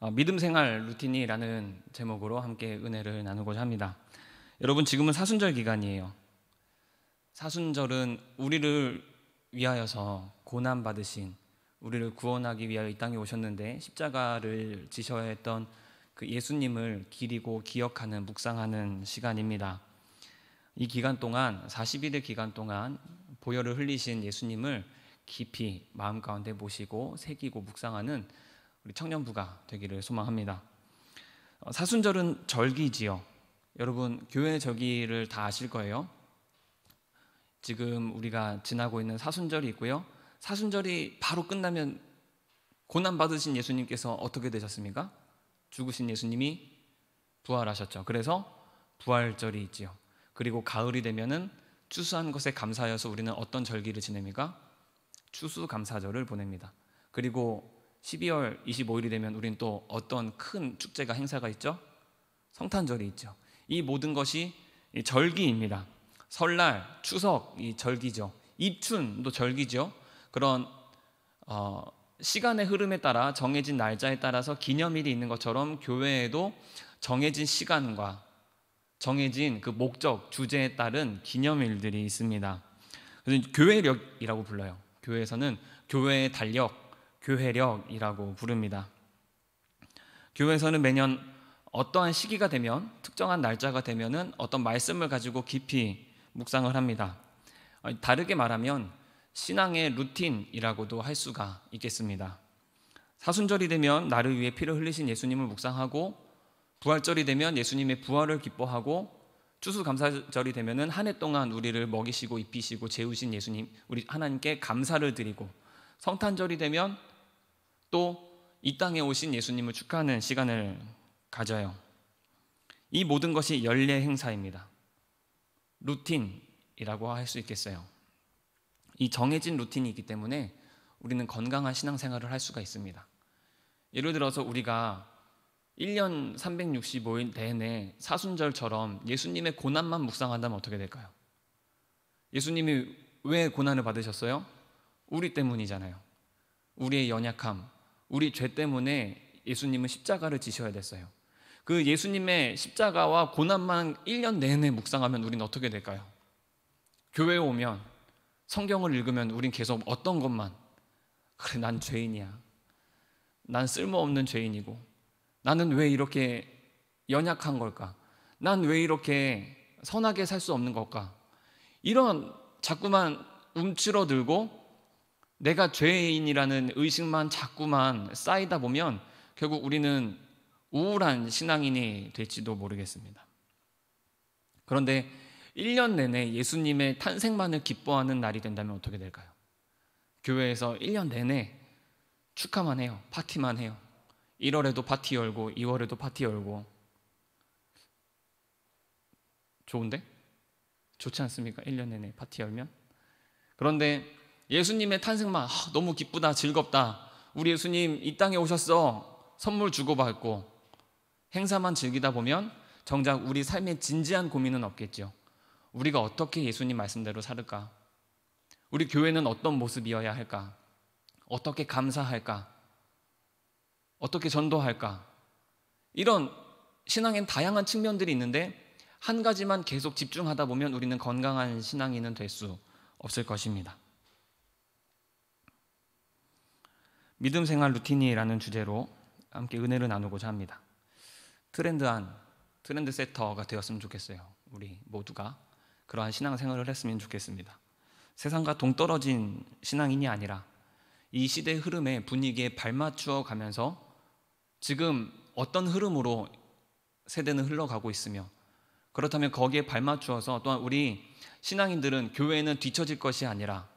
믿음 생활 루틴이라는 제목으로 함께 은혜를 나누고자 합니다. 여러분, 지금은 사순절 기간이에요. 사순절은 우리를 위하여서 고난 받으신, 우리를 구원하기 위하여 이 땅에 오셨는데 십자가를 지셔야 했던 그 예수님을 기리고 기억하는, 묵상하는 시간입니다. 이 기간 동안, 40일의 기간 동안 보혈을 흘리신 예수님을 깊이 마음 가운데 모시고 새기고 묵상하는 우리 청년부가 되기를 소망합니다. 사순절은 절기지요. 여러분, 교회 절기를 다 아실 거예요. 지금 우리가 지나고 있는 사순절이 있고요. 사순절이 바로 끝나면 고난 받으신 예수님께서 어떻게 되셨습니까? 죽으신 예수님이 부활하셨죠. 그래서 부활절이 있지요. 그리고 가을이 되면은 추수한 것에 감사하여서 우리는 어떤 절기를 지냅니까? 추수감사절을 보냅니다. 그리고 12월 25일이 되면 우리는 또 어떤 큰 축제가, 행사가 있죠? 성탄절이 있죠. 이 모든 것이 절기입니다. 설날, 추석, 이 절기죠. 입춘도 절기죠. 그런 시간의 흐름에 따라 정해진 날짜에 따라서 기념일이 있는 것처럼 교회에도 정해진 시간과 정해진 그 목적, 주제에 따른 기념일들이 있습니다. 그래서 교회력이라고 불러요. 교회에서는 교회의 달력, 교회력이라고 부릅니다. 교회에서는 매년 어떠한 시기가 되면, 특정한 날짜가 되면은 어떤 말씀을 가지고 깊이 묵상을 합니다. 다르게 말하면 신앙의 루틴이라고도 할 수가 있겠습니다. 사순절이 되면 나를 위해 피를 흘리신 예수님을 묵상하고, 부활절이 되면 예수님의 부활을 기뻐하고, 추수감사절이 되면은 한 해 동안 우리를 먹이시고 입히시고 재우신 예수님, 우리 하나님께 감사를 드리고, 성탄절이 되면 또 이 땅에 오신 예수님을 축하하는 시간을 가져요. 이 모든 것이 연례 행사입니다. 루틴이라고 할 수 있겠어요. 이 정해진 루틴이 있기 때문에 우리는 건강한 신앙생활을 할 수가 있습니다. 예를 들어서 우리가 1년 365일 내내 사순절처럼 예수님의 고난만 묵상한다면 어떻게 될까요? 예수님이 왜 고난을 받으셨어요? 우리 때문이잖아요. 우리의 연약함, 우리 죄 때문에 예수님은 십자가를 지셔야 됐어요. 그 예수님의 십자가와 고난만 1년 내내 묵상하면 우리는 어떻게 될까요? 교회에 오면, 성경을 읽으면 우린 계속 어떤 것만, 그래, 난 죄인이야, 난 쓸모없는 죄인이고, 나는 왜 이렇게 연약한 걸까? 난 왜 이렇게 선하게 살 수 없는 걸까? 이런 자꾸만 움츠러들고 내가 죄인이라는 의식만 자꾸만 쌓이다 보면 결국 우리는 우울한 신앙인이 될지도 모르겠습니다. 그런데 1년 내내 예수님의 탄생만을 기뻐하는 날이 된다면 어떻게 될까요? 교회에서 1년 내내 축하만 해요. 파티만 해요. 1월에도 파티 열고 2월에도 파티 열고. 좋은데? 좋지 않습니까? 1년 내내 파티 열면. 그런데 예수님의 탄생만 너무 기쁘다, 즐겁다, 우리 예수님 이 땅에 오셨어, 선물 주고받고 행사만 즐기다 보면 정작 우리 삶의 진지한 고민은 없겠죠. 우리가 어떻게 예수님 말씀대로 살을까? 우리 교회는 어떤 모습이어야 할까? 어떻게 감사할까? 어떻게 전도할까? 이런 신앙엔 다양한 측면들이 있는데 한 가지만 계속 집중하다 보면 우리는 건강한 신앙인은 될 수 없을 것입니다. 믿음 생활 루틴이라는 주제로 함께 은혜를 나누고자 합니다. 트렌드 세터가 되었으면 좋겠어요. 우리 모두가 그러한 신앙생활을 했으면 좋겠습니다. 세상과 동떨어진 신앙인이 아니라 이 시대의 흐름에, 분위기에 발맞추어 가면서 지금 어떤 흐름으로 세대는 흘러가고 있으며, 그렇다면 거기에 발맞추어서 또한 우리 신앙인들은, 교회는 뒤처질 것이 아니라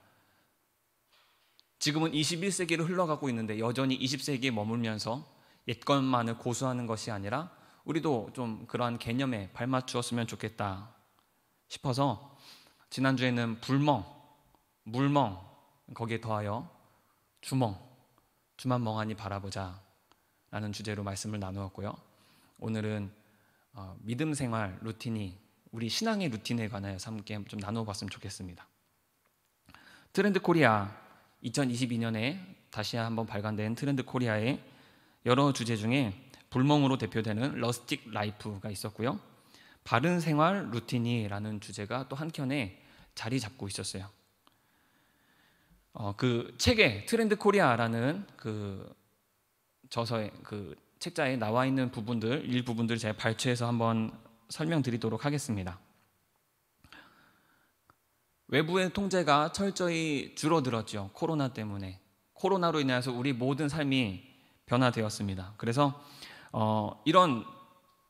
지금은 21세기를 흘러가고 있는데 여전히 20세기에 머물면서 옛것만을 고수하는 것이 아니라 우리도 좀 그러한 개념에 발맞추었으면 좋겠다 싶어서 지난주에는 불멍, 물멍, 거기에 더하여 주멍, 주만 멍하니 바라보자 라는 주제로 말씀을 나누었고요. 오늘은 믿음 생활 루틴이 우리 신앙의 루틴에 관하여서 함께 좀 나누어봤으면 좋겠습니다. 트렌드 코리아 2022년에 다시 한번 발간된 트렌드 코리아의 여러 주제 중에 불멍으로 대표되는 러스틱 라이프가 있었고요. 바른 생활 루틴이라는 주제가 또 한켠에 자리 잡고 있었어요. 그 책에 트렌드 코리아라는 그 저서의 그 책자에 나와 있는 부분들, 일부분들 제가 발췌해서 한번 설명드리도록 하겠습니다. 외부의 통제가 철저히 줄어들었죠. 코로나 때문에. 코로나로 인해서 우리 모든 삶이 변화되었습니다. 그래서 이런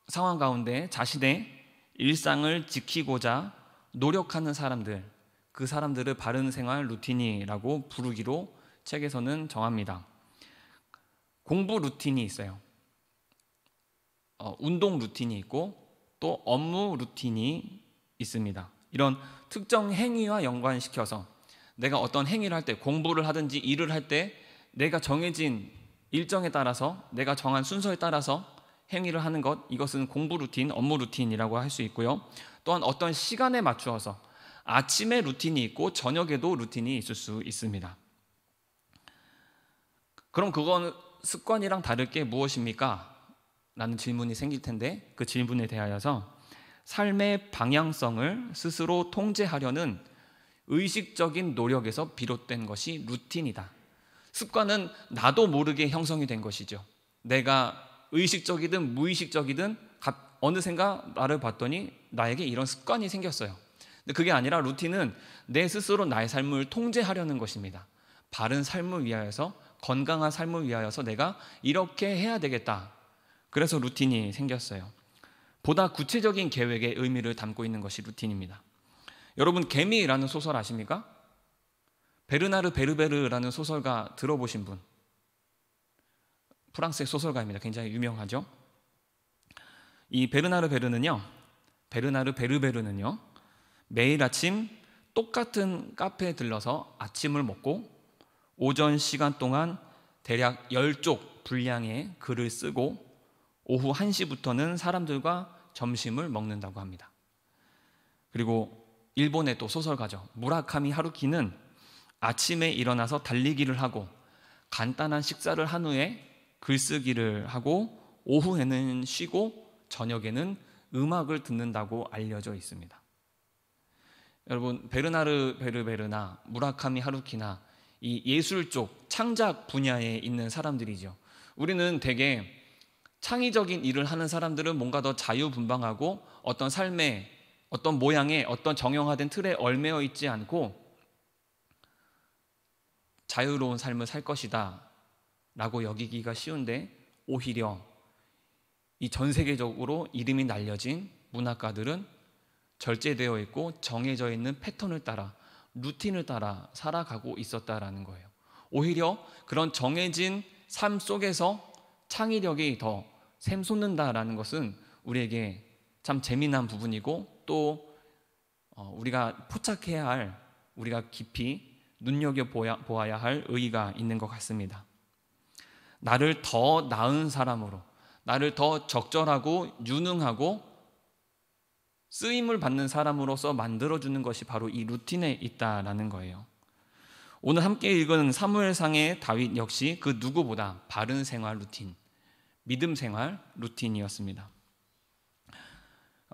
상황 가운데 자신의 일상을 지키고자 노력하는 사람들, 그 사람들을 바른 생활 루틴이라고 부르기로 책에서는 정합니다. 공부 루틴이 있어요. 운동 루틴이 있고 또 업무 루틴이 있습니다. 이런 특정 행위와 연관시켜서 내가 어떤 행위를 할 때, 공부를 하든지 일을 할 때 내가 정해진 일정에 따라서, 내가 정한 순서에 따라서 행위를 하는 것, 이것은 공부 루틴, 업무 루틴이라고 할 수 있고요. 또한 어떤 시간에 맞추어서 아침에 루틴이 있고 저녁에도 루틴이 있을 수 있습니다. 그럼 그건 습관이랑 다를 게 무엇입니까? 라는 질문이 생길 텐데, 그 질문에 대하여서 삶의 방향성을 스스로 통제하려는 의식적인 노력에서 비롯된 것이 루틴이다. 습관은 나도 모르게 형성이 된 것이죠. 내가 의식적이든 무의식적이든 어느샌가 나를 봤더니 나에게 이런 습관이 생겼어요. 근데 그게 아니라 루틴은 내 스스로 나의 삶을 통제하려는 것입니다. 바른 삶을 위하여서, 건강한 삶을 위하여서 내가 이렇게 해야 되겠다. 그래서 루틴이 생겼어요. 보다 구체적인 계획의 의미를 담고 있는 것이 루틴입니다. 여러분, 개미라는 소설 아십니까? 베르나르 베르베르라는 소설가 들어보신 분? 프랑스의 소설가입니다. 굉장히 유명하죠. 이 베르나르 베르베르는요 매일 아침 똑같은 카페에 들러서 아침을 먹고 오전 시간 동안 대략 10쪽 분량의 글을 쓰고 오후 1시부터는 사람들과 점심을 먹는다고 합니다. 그리고 일본의 또 소설가죠. 무라카미 하루키는 아침에 일어나서 달리기를 하고 간단한 식사를 한 후에 글쓰기를 하고 오후에는 쉬고 저녁에는 음악을 듣는다고 알려져 있습니다. 여러분, 베르나르 베르베르나 무라카미 하루키나 이 예술 쪽 창작 분야에 있는 사람들이죠. 우리는 되게 창의적인 일을 하는 사람들은 뭔가 더 자유분방하고 어떤 삶의 어떤 모양의 어떤 정형화된 틀에 얽매여 있지 않고 자유로운 삶을 살 것이다 라고 여기기가 쉬운데, 오히려 이 전 세계적으로 이름이 날려진 문학가들은 절제되어 있고 정해져 있는 패턴을 따라, 루틴을 따라 살아가고 있었다라는 거예요. 오히려 그런 정해진 삶 속에서 창의력이 더 샘솟는다라는 것은 우리에게 참 재미난 부분이고, 또 우리가 포착해야 할, 우리가 깊이 눈여겨보아야 할 의의가 있는 것 같습니다. 나를 더 나은 사람으로, 나를 더 적절하고 유능하고 쓰임을 받는 사람으로서 만들어주는 것이 바로 이 루틴에 있다라는 거예요. 오늘 함께 읽은 사무엘상의 다윗 역시 그 누구보다 바른 생활 루틴, 믿음 생활 루틴이었습니다.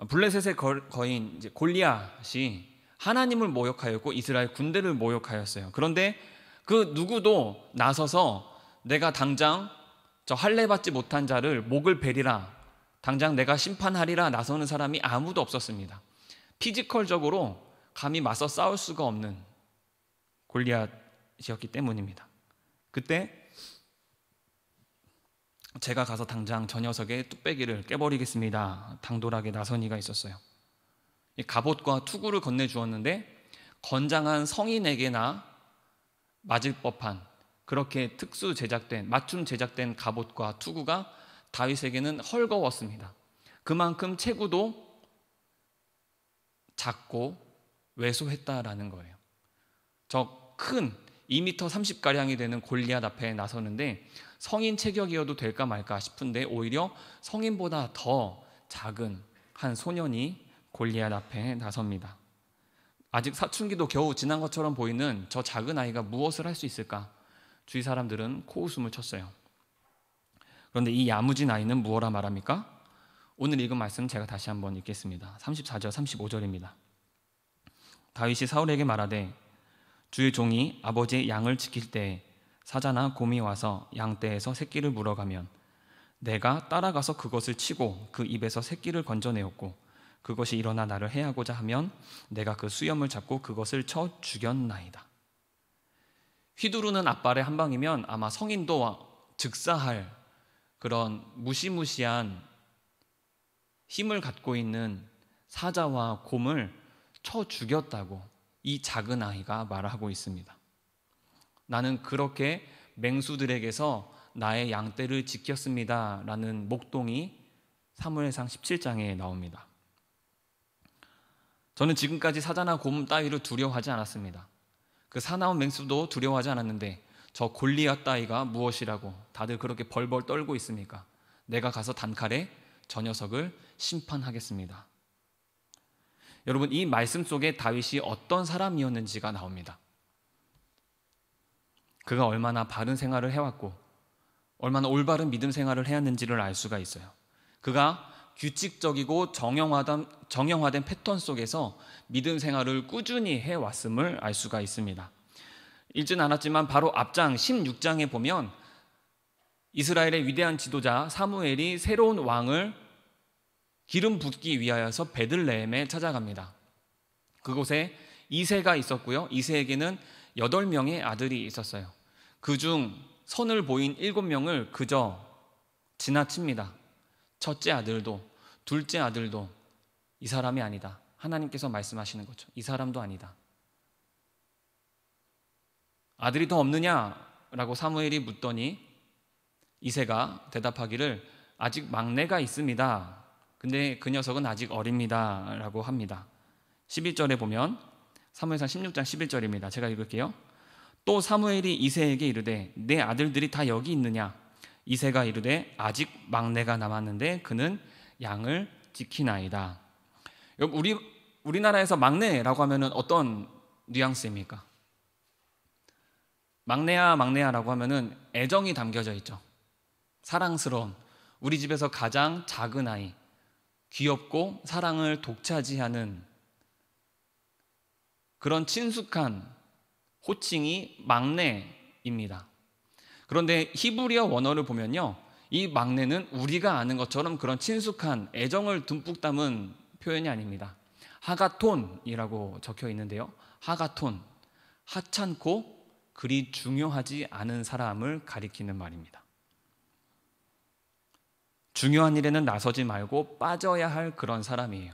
블레셋의 거인 골리앗이 하나님을 모욕하였고 이스라엘 군대를 모욕하였어요. 그런데 그 누구도 나서서 내가 당장 저 할례 받지 못한 자를 목을 베리라, 당장 내가 심판하리라 나서는 사람이 아무도 없었습니다. 피지컬적으로 감히 맞서 싸울 수가 없는 골리앗이었기 때문입니다. 그때 제가 가서 당장 저 녀석의 뚝배기를 깨버리겠습니다, 당돌하게 나선 이가 있었어요. 갑옷과 투구를 건네주었는데 건장한 성인에게나 맞을 법한 그렇게 특수 제작된, 맞춤 제작된 갑옷과 투구가 다윗에게는 헐거웠습니다. 그만큼 체구도 작고 왜소했다라는 거예요. 저 큰 2m 30가량이 되는 골리앗 앞에 나서는데 성인 체격이어도 될까 말까 싶은데 오히려 성인보다 더 작은 한 소년이 골리앗 앞에 나섭니다. 아직 사춘기도 겨우 지난 것처럼 보이는 저 작은 아이가 무엇을 할 수 있을까? 주위 사람들은 코웃음을 쳤어요. 그런데 이 야무진 아이는 무엇라 말합니까? 오늘 읽은 말씀 제가 다시 한번 읽겠습니다. 34절 35절입니다. 다윗이 사울에게 말하되 주의 종이 아버지의 양을 지킬 때에 사자나 곰이 와서 양떼에서 새끼를 물어가면 내가 따라가서 그것을 치고 그 입에서 새끼를 건져내었고 그것이 일어나 나를 해하고자 하면 내가 그 수염을 잡고 그것을 쳐 죽였나이다. 휘두르는 앞발의 한 방이면 아마 성인도 즉사할 그런 무시무시한 힘을 갖고 있는 사자와 곰을 쳐 죽였다고 이 작은 아이가 말하고 있습니다. 나는 그렇게 맹수들에게서 나의 양떼를 지켰습니다 라는 목동이 사무엘상 17장에 나옵니다. 저는 지금까지 사자나 곰 따위를 두려워하지 않았습니다. 그 사나운 맹수도 두려워하지 않았는데 저 골리앗 따위가 무엇이라고 다들 그렇게 벌벌 떨고 있습니까? 내가 가서 단칼에 저 녀석을 심판하겠습니다. 여러분, 이 말씀 속에 다윗이 어떤 사람이었는지가 나옵니다. 그가 얼마나 바른 생활을 해왔고 얼마나 올바른 믿음 생활을 해왔는지를 알 수가 있어요. 그가 규칙적이고 정형화된 패턴 속에서 믿음 생활을 꾸준히 해왔음을 알 수가 있습니다. 읽진 않았지만 바로 앞장 16장에 보면 이스라엘의 위대한 지도자 사무엘이 새로운 왕을 기름 붓기 위하여서 베들레헴에 찾아갑니다. 그곳에 이새가 있었고요. 이새에게는 8명의 아들이 있었어요. 그중 선을 보인 7명을 그저 지나칩니다. 첫째 아들도 둘째 아들도 이 사람이 아니다. 하나님께서 말씀하시는 거죠. 이 사람도 아니다. 아들이 더 없느냐라고 사무엘이 묻더니 이새가 대답하기를 아직 막내가 있습니다. 근데 그 녀석은 아직 어립니다 라고 합니다. 11절에 보면 사무엘상 16장 11절입니다. 제가 읽을게요. 또 사무엘이 이새에게 이르되 내 아들들이 다 여기 있느냐? 이새가 이르되 아직 막내가 남았는데 그는 양을 지키나이다. 우리나라에서 막내라고 하면 어떤 뉘앙스입니까? 막내야라고 하면 애정이 담겨져 있죠. 사랑스러운, 우리 집에서 가장 작은 아이, 귀엽고 사랑을 독차지하는 그런 친숙한 호칭이 막내입니다. 그런데 히브리어 원어를 보면요, 이 막내는 우리가 아는 것처럼 그런 친숙한 애정을 듬뿍 담은 표현이 아닙니다. 하가톤이라고 적혀 있는데요, 하가톤, 하찮고 그리 중요하지 않은 사람을 가리키는 말입니다. 중요한 일에는 나서지 말고 빠져야 할 그런 사람이에요.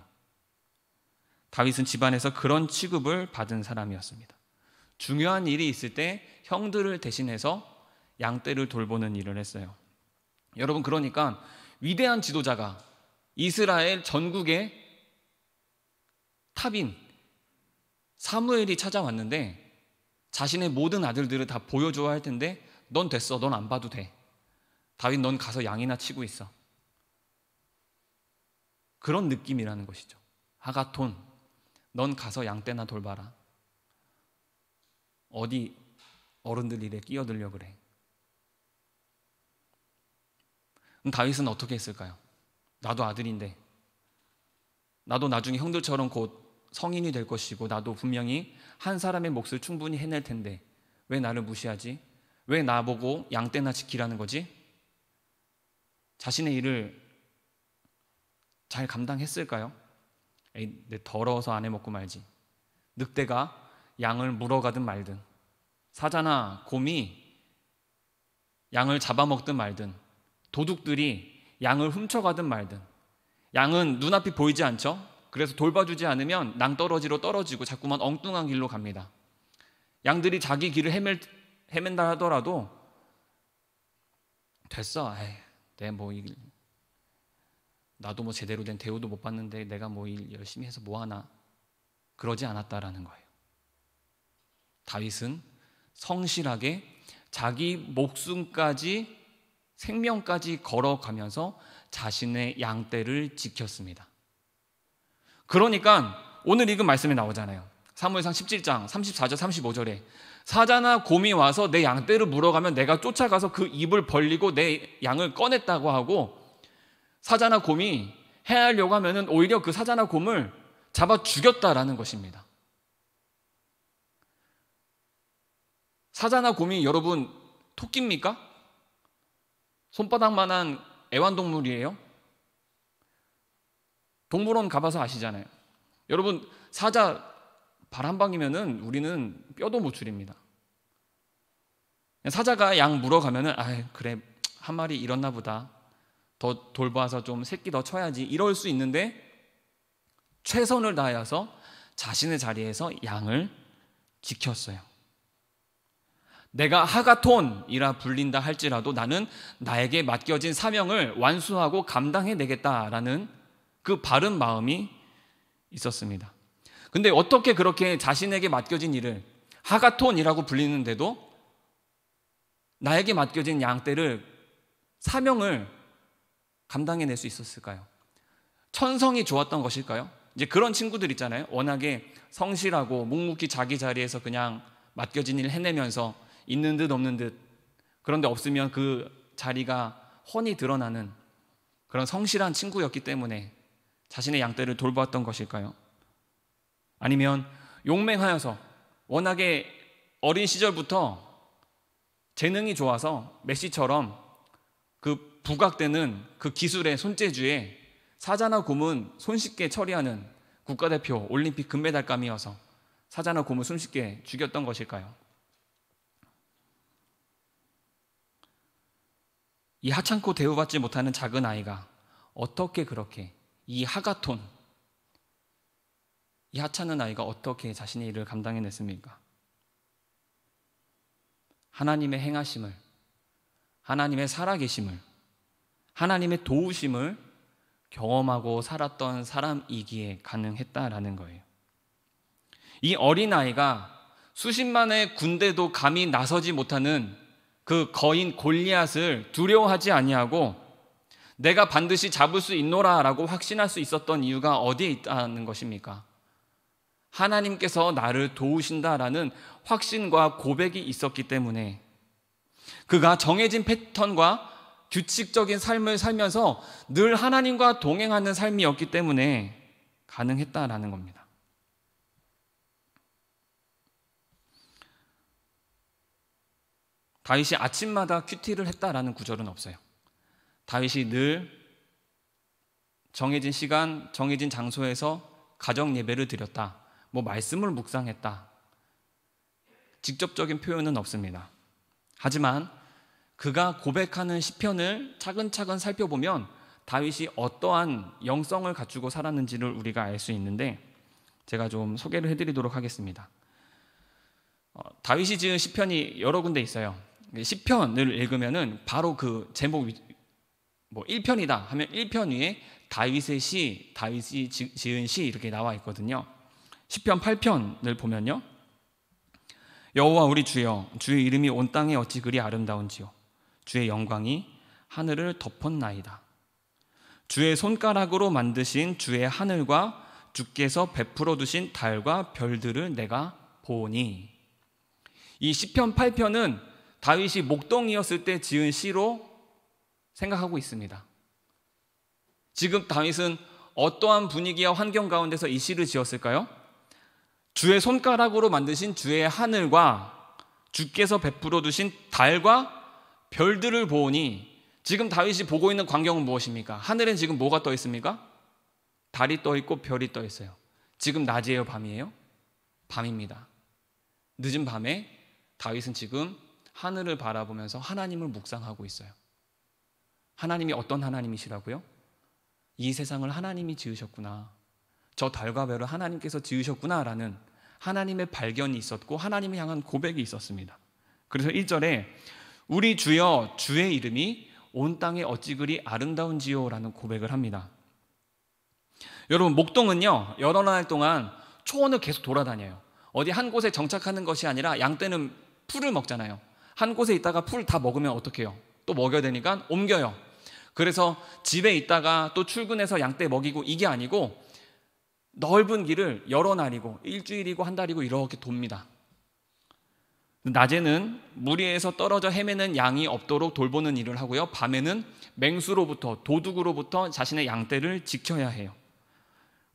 다윗은 집안에서 그런 취급을 받은 사람이었습니다. 중요한 일이 있을 때 형들을 대신해서 양떼를 돌보는 일을 했어요. 여러분, 그러니까 위대한 지도자가 이스라엘 전국의 탑인 사무엘이 찾아왔는데 자신의 모든 아들들을 다 보여줘야 할 텐데 넌 됐어, 넌 안 봐도 돼. 다윗, 넌 가서 양이나 치고 있어. 그런 느낌이라는 것이죠. 하가톤, 넌 가서 양떼나 돌봐라. 어디 어른들 일에 끼어들려 그래. 그럼 다윗은 어떻게 했을까요? 나도 아들인데, 나도 나중에 형들처럼 곧 성인이 될 것이고 나도 분명히 한 사람의 몫을 충분히 해낼 텐데 왜 나를 무시하지? 왜 나보고 양떼나 지키라는 거지? 자신의 일을 잘 감당했을까요? 에이, 내 더러워서 안 해먹고 말지. 늑대가 양을 물어가든 말든, 사자나 곰이 양을 잡아먹든 말든, 도둑들이 양을 훔쳐가든 말든, 양은 눈앞이 보이지 않죠? 그래서 돌봐주지 않으면 낭떠러지로 떨어지고 자꾸만 엉뚱한 길로 갑니다. 양들이 자기 길을 헤맨다 하더라도 됐어, 나도 뭐 제대로 된 대우도 못 받는데 내가 뭐 일 열심히 해서 뭐 하나, 그러지 않았다라는 거예요. 다윗은 성실하게 자기 목숨까지, 생명까지 걸어가면서 자신의 양떼를 지켰습니다. 그러니까 오늘 읽은 말씀에 나오잖아요. 사무엘상 17장 34절 35절에 사자나 곰이 와서 내 양떼를 물어가면 내가 쫓아가서 그 입을 벌리고 내 양을 꺼냈다고 하고, 사자나 곰이 해하려고 하면은 오히려 그 사자나 곰을 잡아 죽였다라는 것입니다. 사자나 곰이 여러분 토끼입니까? 손바닥만한 애완동물이에요? 동물원 가봐서 아시잖아요. 여러분 사자 발 한 방이면은 우리는 뼈도 못 추립니다. 사자가 양 물어가면은 그래 한 마리 잃었나 보다, 더 돌봐서 좀 새끼 더 쳐야지, 이럴 수 있는데 최선을 다해서 자신의 자리에서 양을 지켰어요. 내가 하가톤이라 불린다 할지라도 나는 나에게 맡겨진 사명을 완수하고 감당해내겠다라는 그 바른 마음이 있었습니다. 근데 어떻게 그렇게 자신에게 맡겨진 일을 하가톤이라고 불리는데도 나에게 맡겨진 양떼를, 사명을 감당해낼 수 있었을까요? 천성이 좋았던 것일까요? 이제 그런 친구들 있잖아요. 워낙에 성실하고 묵묵히 자기 자리에서 그냥 맡겨진 일 해내면서 있는 듯 없는 듯, 그런데 없으면 그 자리가 훤히 드러나는 그런 성실한 친구였기 때문에 자신의 양떼를 돌보았던 것일까요? 아니면 용맹하여서 워낙에 어린 시절부터 재능이 좋아서 메시처럼 그 부각되는 그 기술의 손재주에 사자나 곰은 손쉽게 처리하는 국가대표 올림픽 금메달감이어서 사자나 곰을 손쉽게 죽였던 것일까요? 이 하찮고 대우받지 못하는 작은 아이가 어떻게 그렇게 이 하가톤, 이 하찮은 아이가 어떻게 자신의 일을 감당해냈습니까? 하나님의 행하심을, 하나님의 살아계심을, 하나님의 도우심을 경험하고 살았던 사람이기에 가능했다라는 거예요. 이 어린아이가 수십만의 군대도 감히 나서지 못하는 그 거인 골리앗을 두려워하지 아니하고 내가 반드시 잡을 수 있노라라고 확신할 수 있었던 이유가 어디에 있다는 것입니까? 하나님께서 나를 도우신다라는 확신과 고백이 있었기 때문에, 그가 정해진 패턴과 규칙적인 삶을 살면서 늘 하나님과 동행하는 삶이었기 때문에 가능했다라는 겁니다. 다윗이 아침마다 큐티를 했다라는 구절은 없어요. 다윗이 늘 정해진 시간, 정해진 장소에서 가정 예배를 드렸다, 말씀을 묵상했다, 직접적인 표현은 없습니다. 하지만 그가 고백하는 시편을 차근차근 살펴보면 다윗이 어떠한 영성을 갖추고 살았는지를 우리가 알 수 있는데, 제가 좀 소개를 해드리도록 하겠습니다. 다윗이 지은 시편이 여러 군데 있어요. 시편을 읽으면은 바로 그 제목 1편이다 하면 1편 위에 다윗의 시, 다윗이 지은 시 이렇게 나와 있거든요. 시편 8편을 보면요, 여호와 우리 주여, 주의 이름이 온 땅에 어찌 그리 아름다운지요, 주의 영광이 하늘을 덮었나이다. 주의 손가락으로 만드신 주의 하늘과 주께서 베풀어 두신 달과 별들을 내가 보니. 이 시편 8편은 다윗이 목동이었을 때 지은 시로 생각하고 있습니다. 지금 다윗은 어떠한 분위기와 환경 가운데서 이 시를 지었을까요? 주의 손가락으로 만드신 주의 하늘과 주께서 베풀어 두신 달과 별들을 보니, 지금 다윗이 보고 있는 광경은 무엇입니까? 하늘엔 지금 뭐가 떠 있습니까? 달이 떠 있고 별이 떠 있어요. 지금 낮이에요, 밤이에요? 밤입니다. 늦은 밤에 다윗은 지금 하늘을 바라보면서 하나님을 묵상하고 있어요. 하나님이 어떤 하나님이시라고요? 이 세상을 하나님이 지으셨구나, 저 달과 별을 하나님께서 지으셨구나라는 하나님의 발견이 있었고 하나님을 향한 고백이 있었습니다. 그래서 1절에 우리 주여, 주의 이름이 온 땅에 어찌 그리 아름다운지요 라는 고백을 합니다. 여러분, 목동은요 여러 날 동안 초원을 계속 돌아다녀요. 어디 한 곳에 정착하는 것이 아니라 양떼는 풀을 먹잖아요. 한 곳에 있다가 풀 다 먹으면 어떻게 해요? 또 먹여야 되니까 옮겨요. 그래서 집에 있다가 또 출근해서 양떼 먹이고, 이게 아니고 넓은 길을 여러 날이고 일주일이고 한 달이고 이렇게 돕니다. 낮에는 무리에서 떨어져 헤매는 양이 없도록 돌보는 일을 하고요. 밤에는 맹수로부터 도둑으로부터 자신의 양떼를 지켜야 해요.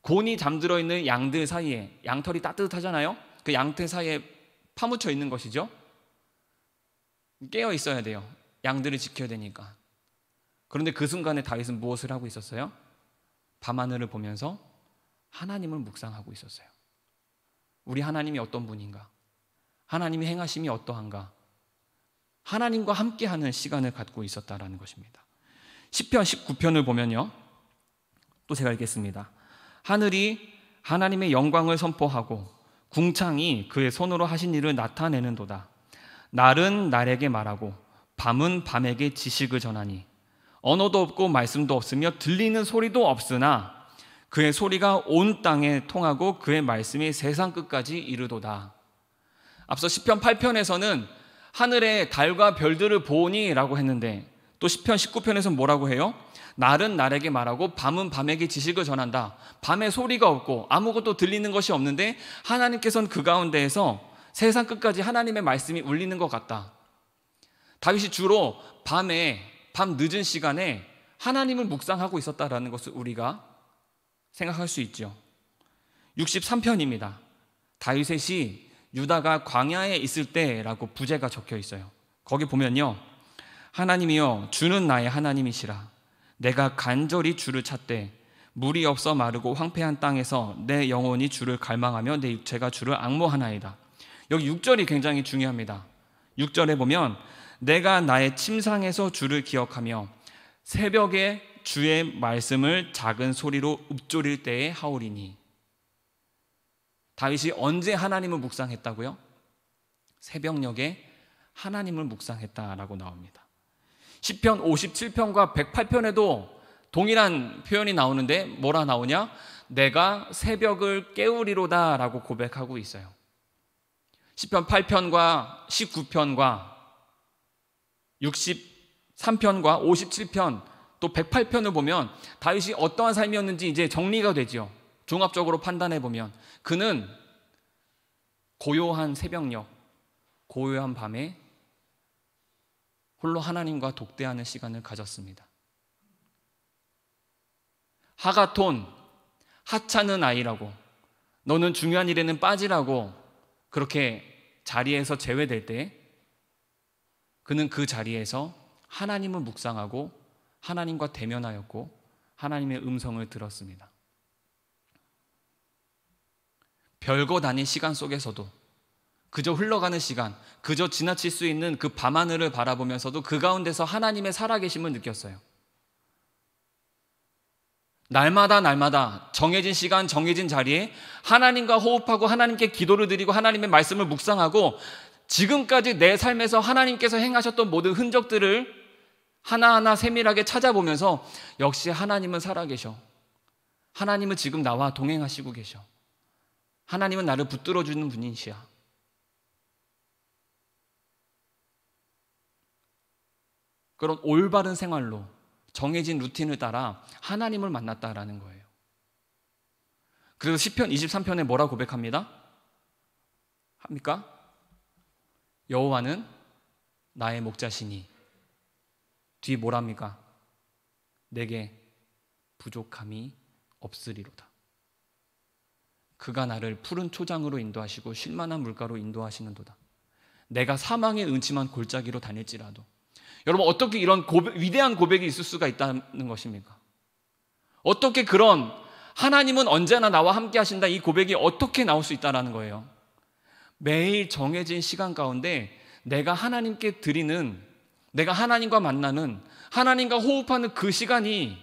곤히 잠들어 있는 양들 사이에, 양털이 따뜻하잖아요. 그 양떼 사이에 파묻혀 있는 것이죠. 깨어 있어야 돼요. 양들을 지켜야 되니까. 그런데 그 순간에 다윗은 무엇을 하고 있었어요? 밤하늘을 보면서 하나님을 묵상하고 있었어요. 우리 하나님이 어떤 분인가? 하나님의 행하심이 어떠한가? 하나님과 함께하는 시간을 갖고 있었다라는 것입니다. 시편 19편을 보면요, 또 제가 읽겠습니다. 하늘이 하나님의 영광을 선포하고 궁창이 그의 손으로 하신 일을 나타내는도다. 날은 날에게 말하고 밤은 밤에게 지식을 전하니 언어도 없고 말씀도 없으며 들리는 소리도 없으나 그의 소리가 온 땅에 통하고 그의 말씀이 세상 끝까지 이르도다. 앞서 시편 8편에서는 하늘에 달과 별들을 보니 라고 했는데, 또 시편 19편에서는 뭐라고 해요? 날은 날에게 말하고 밤은 밤에게 지식을 전한다. 밤에 소리가 없고 아무것도 들리는 것이 없는데 하나님께서는 그 가운데에서 세상 끝까지 하나님의 말씀이 울리는 것 같다. 다윗이 주로 밤 늦은 시간에 하나님을 묵상하고 있었다라는 것을 우리가 생각할 수 있죠. 63편입니다. 다윗의 시 유다가 광야에 있을 때라고 부제가 적혀 있어요. 거기 보면요, 하나님이여 주는 나의 하나님이시라. 내가 간절히 주를 찾되 물이 없어 마르고 황폐한 땅에서 내 영혼이 주를 갈망하며 내 육체가 주를 앙모하나이다. 여기 6절이 굉장히 중요합니다. 6절에 보면 내가 나의 침상에서 주를 기억하며 새벽에 주의 말씀을 작은 소리로 읊조릴 때에 하오리니. 다윗이 언제 하나님을 묵상했다고요? 새벽녘에 하나님을 묵상했다라고 나옵니다. 시편 57편과 108편에도 동일한 표현이 나오는데 뭐라 나오냐? 내가 새벽을 깨우리로다 라고 고백하고 있어요. 시편 8편과 19편과 63편과 57편 또 108편을 보면 다윗이 어떠한 삶이었는지 이제 정리가 되죠. 종합적으로 판단해 보면 그는 고요한 새벽녘, 고요한 밤에 홀로 하나님과 독대하는 시간을 가졌습니다. 하가톤, 하찮은 아이라고, 너는 중요한 일에는 빠지라고 그렇게 자리에서 제외될 때 그는 그 자리에서 하나님을 묵상하고 하나님과 대면하였고 하나님의 음성을 들었습니다. 별것 아닌 시간 속에서도, 그저 흘러가는 시간, 그저 지나칠 수 있는 그 밤하늘을 바라보면서도 그 가운데서 하나님의 살아계심을 느꼈어요. 날마다 정해진 시간, 정해진 자리에 하나님과 호흡하고 하나님께 기도를 드리고 하나님의 말씀을 묵상하고 지금까지 내 삶에서 하나님께서 행하셨던 모든 흔적들을 하나하나 세밀하게 찾아보면서 역시 하나님은 살아계셔. 하나님은 지금 나와 동행하시고 계셔. 하나님은 나를 붙들어주는 분이시야. 그런 올바른 생활로 정해진 루틴을 따라 하나님을 만났다라는 거예요. 그래서 시편 23편에 뭐라 고백합니다? 합니까? 여호와는 나의 목자시니. 뒤 뭐랍니까? 내게 부족함이 없으리로다. 그가 나를 푸른 초장으로 인도하시고 쉴만한 물가로 인도하시는도다. 내가 사망의 음침한 골짜기로 다닐지라도. 여러분, 어떻게 이런 위대한 고백이 있을 수가 있다는 것입니까? 어떻게 그런 하나님은 언제나 나와 함께 하신다 이 고백이 어떻게 나올 수 있다는 거예요? 매일 정해진 시간 가운데 내가 하나님께 드리는, 내가 하나님과 만나는, 하나님과 호흡하는 그 시간이,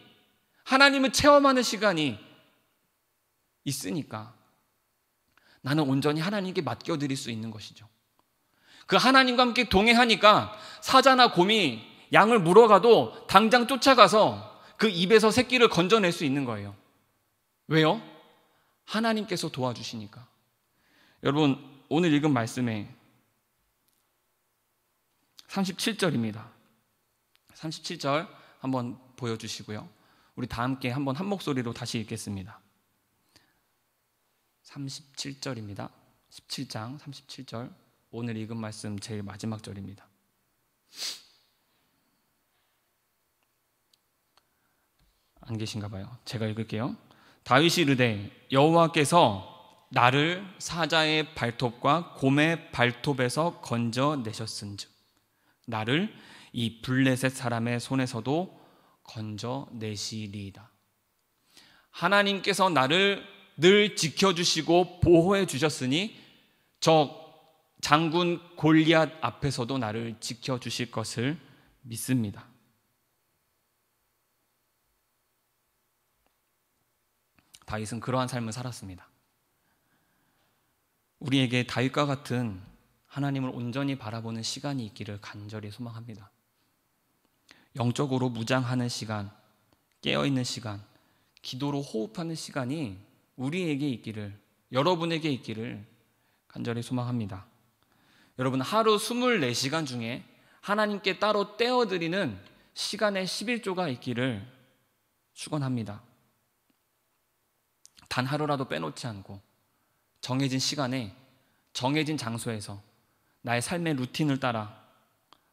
하나님을 체험하는 시간이 있으니까 나는 온전히 하나님께 맡겨드릴 수 있는 것이죠. 그 하나님과 함께 동행하니까 사자나 곰이 양을 물어가도 당장 쫓아가서 그 입에서 새끼를 건져낼 수 있는 거예요. 왜요? 하나님께서 도와주시니까. 여러분, 오늘 읽은 말씀에 37절입니다. 37절 한번 보여주시고요. 우리 다 함께 한번 한 목소리로 다시 읽겠습니다. 37절입니다. 17장 37절. 오늘 읽은 말씀 제일 마지막 절입니다. 안 계신가 봐요. 제가 읽을게요. 다윗이 이르되 여호와께서 나를 사자의 발톱과 곰의 발톱에서 건져내셨은즉 나를 이 블레셋 사람의 손에서도 건져내시리이다. 하나님께서 나를 늘 지켜주시고 보호해 주셨으니 저 장군 골리앗 앞에서도 나를 지켜주실 것을 믿습니다. 다윗은 그러한 삶을 살았습니다. 우리에게 다윗과 같은 하나님을 온전히 바라보는 시간이 있기를 간절히 소망합니다. 영적으로 무장하는 시간, 깨어있는 시간, 기도로 호흡하는 시간이 우리에게 있기를, 여러분에게 있기를 간절히 소망합니다. 여러분, 하루 24시간 중에 하나님께 따로 떼어드리는 시간의 11조가 있기를 축원합니다. 단 하루라도 빼놓지 않고 정해진 시간에 정해진 장소에서 나의 삶의 루틴을 따라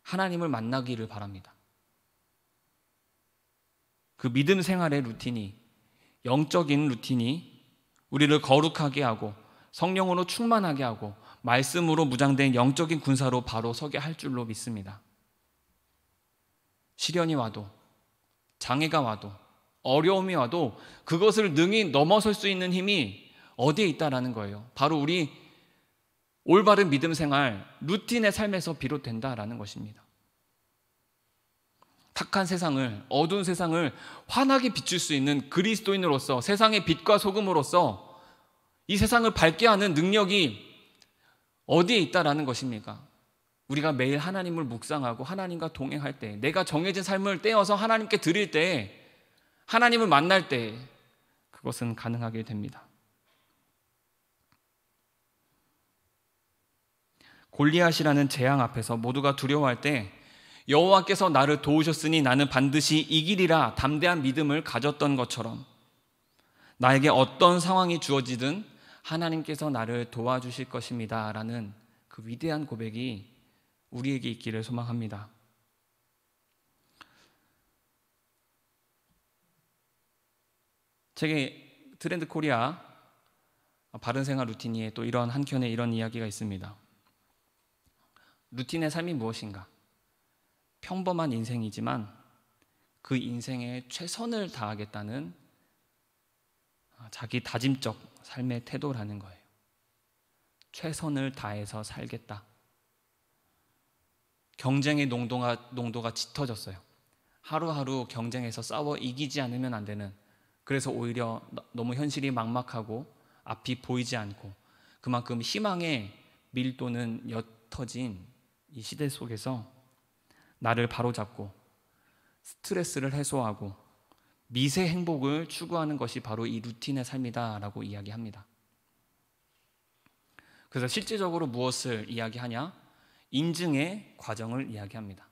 하나님을 만나기를 바랍니다. 그 믿음 생활의 루틴이, 영적인 루틴이 우리를 거룩하게 하고 성령으로 충만하게 하고 말씀으로 무장된 영적인 군사로 바로 서게 할 줄로 믿습니다. 시련이 와도, 장애가 와도, 어려움이 와도 그것을 능히 넘어설 수 있는 힘이 어디에 있다라는 거예요. 바로 우리 올바른 믿음 생활, 루틴의 삶에서 비롯된다라는 것입니다. 탁한 세상을, 어두운 세상을 환하게 비출 수 있는 그리스도인으로서, 세상의 빛과 소금으로서 이 세상을 밝게 하는 능력이 어디에 있다라는 것입니까? 우리가 매일 하나님을 묵상하고 하나님과 동행할 때, 내가 정해진 삶을 떼어서 하나님께 드릴 때, 하나님을 만날 때 그것은 가능하게 됩니다. 골리앗이라는 재앙 앞에서 모두가 두려워할 때 여호와께서 나를 도우셨으니 나는 반드시 이기리라 담대한 믿음을 가졌던 것처럼 나에게 어떤 상황이 주어지든 하나님께서 나를 도와주실 것입니다 라는 그 위대한 고백이 우리에게 있기를 소망합니다. 책의 트렌드 코리아 바른생활 루틴에 또 이런 한켠에 이런 이야기가 있습니다. 루틴의 삶이 무엇인가? 평범한 인생이지만 그 인생에 최선을 다하겠다는 자기 다짐적 삶의 태도라는 거예요. 최선을 다해서 살겠다. 경쟁의 농도가 짙어졌어요. 하루하루 경쟁에서 싸워 이기지 않으면 안 되는, 그래서 오히려 너무 현실이 막막하고 앞이 보이지 않고 그만큼 희망의 밀도는 옅어진 이 시대 속에서 나를 바로잡고 스트레스를 해소하고 미세 행복을 추구하는 것이 바로 이 루틴의 삶이다라고 이야기합니다. 그래서 실제적으로 무엇을 이야기하냐? 인증의 과정을 이야기합니다.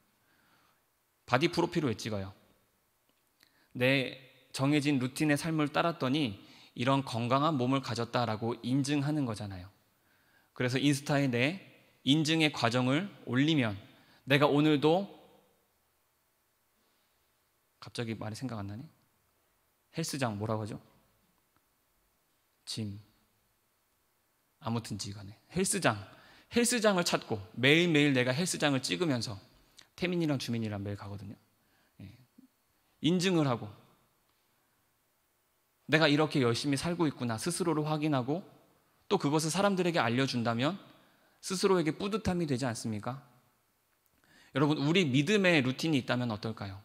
바디 프로필을 왜 찍어요? 내 정해진 루틴의 삶을 따랐더니 이런 건강한 몸을 가졌다라고 인증하는 거잖아요. 그래서 인스타에 내 인증의 과정을 올리면 내가 오늘도, 갑자기 말이 생각 안 나네. 헬스장 뭐라고 하죠? 짐. 아무튼 지간에 헬스장을 찾고 매일매일 내가 헬스장을 찍으면서 태민이랑 주민이랑 매일 가거든요. 인증을 하고 내가 이렇게 열심히 살고 있구나 스스로를 확인하고 또 그것을 사람들에게 알려준다면 스스로에게 뿌듯함이 되지 않습니까? 여러분, 우리 믿음의 루틴이 있다면 어떨까요?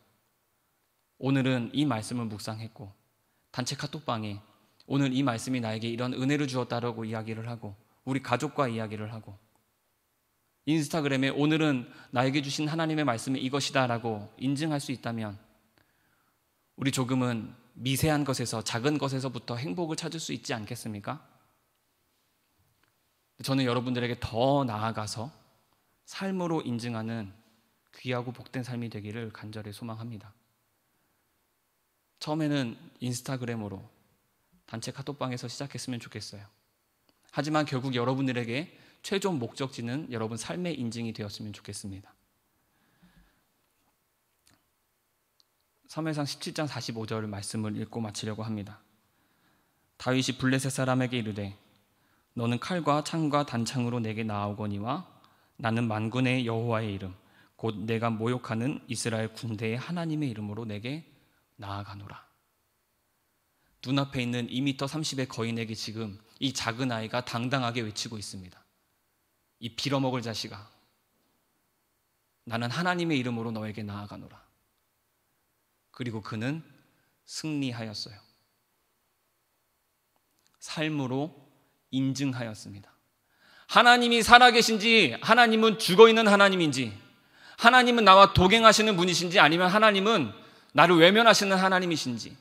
오늘은 이 말씀을 묵상했고 단체 카톡방에 오늘 이 말씀이 나에게 이런 은혜를 주었다라고 이야기를 하고 우리 가족과 이야기를 하고 인스타그램에 오늘은 나에게 주신 하나님의 말씀이 이것이다라고 인증할 수 있다면 우리 조금은 미세한 것에서, 작은 것에서부터 행복을 찾을 수 있지 않겠습니까? 저는 여러분들에게 더 나아가서 삶으로 인증하는 귀하고 복된 삶이 되기를 간절히 소망합니다. 처음에는 인스타그램으로 단체 카톡방에서 시작했으면 좋겠어요. 하지만 결국 여러분들에게 최종 목적지는 여러분 삶의 인증이 되었으면 좋겠습니다. 사무엘상 17장 45절 말씀을 읽고 마치려고 합니다. 다윗이 블레셋 사람에게 이르되 너는 칼과 창과 단창으로 내게 나아오거니와 나는 만군의 여호와의 이름 곧 내가 모욕하는 이스라엘 군대의 하나님의 이름으로 내게 나아가노라. 눈앞에 있는 2m 30의 거인에게 지금 이 작은 아이가 당당하게 외치고 있습니다. 이 빌어먹을 자식아, 나는 하나님의 이름으로 너에게 나아가노라. 그리고 그는 승리하였어요. 삶으로 인증하였습니다. 하나님이 살아계신지, 하나님은 죽어있는 하나님인지, 하나님은 나와 동행하시는 분이신지, 아니면 하나님은 나를 외면하시는 하나님이신지,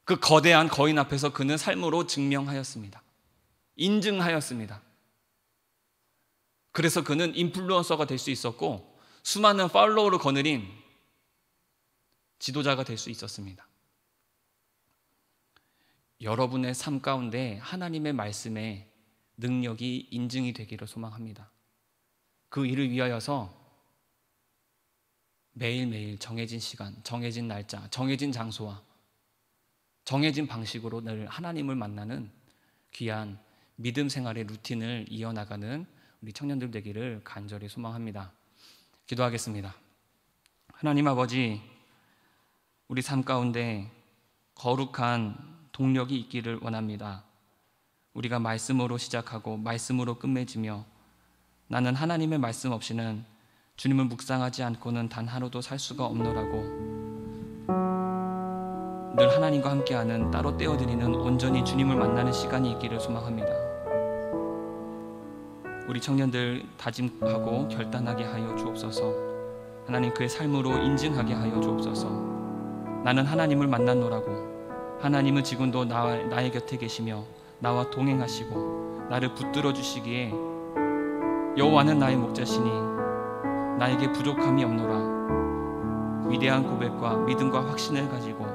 그 거대한 거인 앞에서 그는 삶으로 증명하였습니다. 인증하였습니다. 그래서 그는 인플루언서가 될 수 있었고 수많은 팔로워를 거느린 지도자가 될 수 있었습니다. 여러분의 삶 가운데 하나님의 말씀에 능력이 인증이 되기를 소망합니다. 그 일을 위하여서 매일매일 정해진 시간, 정해진 날짜, 정해진 장소와 정해진 방식으로 늘 하나님을 만나는 귀한 믿음 생활의 루틴을 이어나가는 우리 청년들 되기를 간절히 소망합니다. 기도하겠습니다. 하나님 아버지, 우리 삶 가운데 거룩한 동력이 있기를 원합니다. 우리가 말씀으로 시작하고 말씀으로 끝맺으며 나는 하나님의 말씀 없이는 주님을 묵상하지 않고는 단 하루도 살 수가 없노라고 늘 하나님과 함께하는 따로 떼어드리는 온전히 주님을 만나는 시간이 있기를 소망합니다. 우리 청년들 다짐하고 결단하게 하여 주옵소서. 하나님 그의 삶으로 인증하게 하여 주옵소서. 나는 하나님을 만났노라고, 하나님은 지금도 나의 곁에 계시며 나와 동행하시고 나를 붙들어 주시기에 여호와는 나의 목자시니 나에게 부족함이 없노라. 위대한 고백과 믿음과 확신을 가지고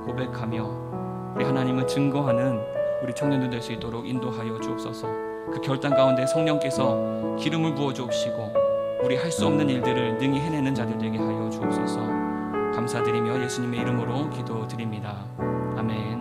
고백하며 우리 하나님은 증거하는 우리 청년들 될 수 있도록 인도하여 주옵소서. 그 결단 가운데 성령께서 기름을 부어 주옵시고 우리 할 수 없는 일들을 능히 해내는 자들 되게 하여 주옵소서. 감사드리며 예수님의 이름으로 기도드립니다. 아멘.